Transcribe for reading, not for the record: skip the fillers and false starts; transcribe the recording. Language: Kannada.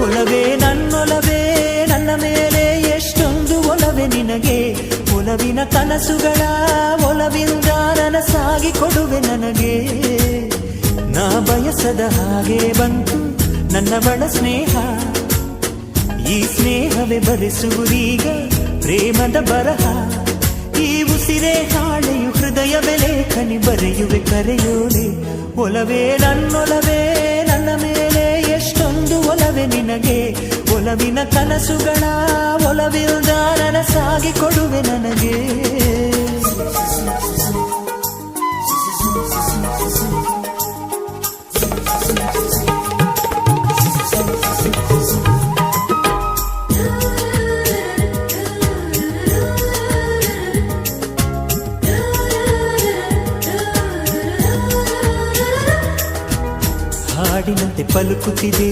ಒಲವೇ ನನ್ನೊಲವೇ ನನ್ನ ಮೇಲೆ ಎಷ್ಟೊಂದು ಒಲವೇ ನಿನಗೆ, ಒಲವಿನ ಕನಸುಗಳ ಒಲವಿಂದ ನನಸಾಗಿ ಕೊಡುವೆ ನನಗೆ. ನಾ ಬಯಸದ ಹಾಗೆ ಬಂತು ನನ್ನವಳ ಸ್ನೇಹ, ಈ ಸ್ನೇಹವೇ ಬರೆಸುವುದೀಗ ಪ್ರೇಮದ ಬರಹ. ಈ ಉಸಿರೇ ಹಾಳೆಯು ಹೃದಯವೇ ಲೇಖನಿ ಬರೆಯುವೆ ಕರೆಯೋಲೆ. ಒಲವೇ ನನ್ನೊಲವೇ ನನ್ನ ಮೇಲೆ ಎಷ್ಟೊಂದು ಒಲವೇ ನಿನಗೆ, ಒಲವಿನ ಕನಸುಗಳ ಒಲವಿಲ್ದ ನನಸಾಗಿ ಕೊಡುವೆ ನನಗೆ. ಹಾಡಿನಂತೆ ಪಲುಕುತ್ತಿದೆ